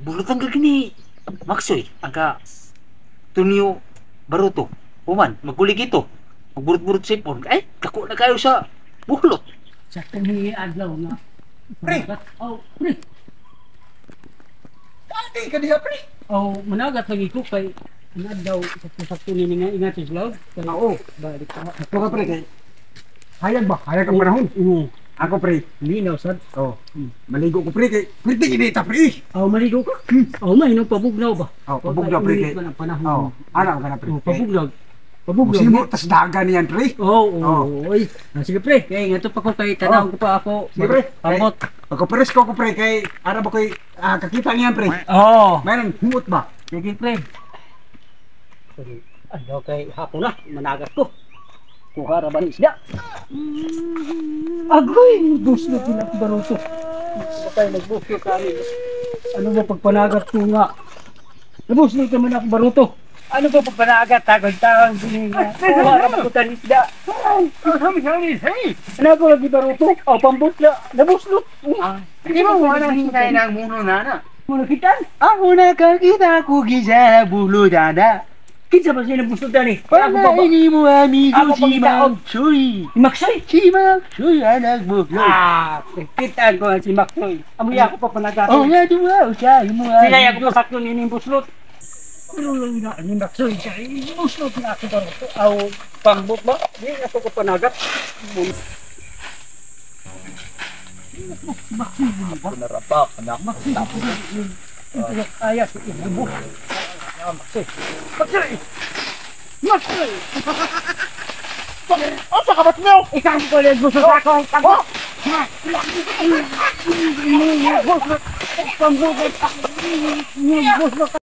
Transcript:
bulutan ka gini. Maksoy, angka Tunyo Baruto. Human, magkulig ito. Magburot-burot sa ipon. Ay, kako na kayo sa buhlot. Sa kami adlaw nga. Pre! Oh, pre! Ate ka diha, pre! Oh, managat lagi ko kay daw sakto ni nga ingat sa loob. Oo. Balik ka. Ito ka, pre, kay... Hayag ba? Hayag ang panahon. Ako, pre. Linaw sad. Oh. Maligo ko, pre, kay... Pretty ginita, pre! Oh, maligo ka. Oh, may nung pabugnaw ba? Oh, pabugnaw, pre, kay... Ang panahon. Oh, ano ka na, pre? Oh, pabugnaw. Pabugnaw. Musimo, tas daga niyan, pre! Oo. Oy. Sige pre, kay ngato pa ko kay tanaw ko pa ako. Sige, pre. Pamot. Pagkapares ko, pre, kay... Ara ba ko'y kakita niyan, pre? Oo. Mayroon, humot ba? Sige pre. Ano kay hapon na, managat ko. Kuha ra ba ni isda? Agoy, buslo pila ko baruto. Bakay nagbuslo kami. Ano ba pagpanagat ko nga? Nabuslo ka man ako baruto. Ano ba pagpanagat tagod-tawang sininga? Kuha ra ba ko tan isda? Ay, hey. Ano ko lagi baruto? Oh, pambutla. Nabuslo. Hindi mo wala hingay ng muno na. Mo nakitan? Ako nakakita ko gisa bulo dada. Kinsa ba siya nabuslo tani? Para hindi mo amigo Ako si pangitaon. Maksoy. Maksoy. Si Maksoy anak bulo. Kitaan ko si Maksoy. Amoy ako pa panagato. Oh nga duwa siya mo. Sila yung pasakto ni ning buslot. Pero lang na ni Maksoy siya. Buslot na ako baruto. Aw pambot ba? Di ako ko panagat. Narapak anak. Ayas, ibu. Maksoy. Maksoy! Maksoy! Asa ka ba't mo? Ikaw ko lang gusto sa akong pagbo! Pambot! Pambot!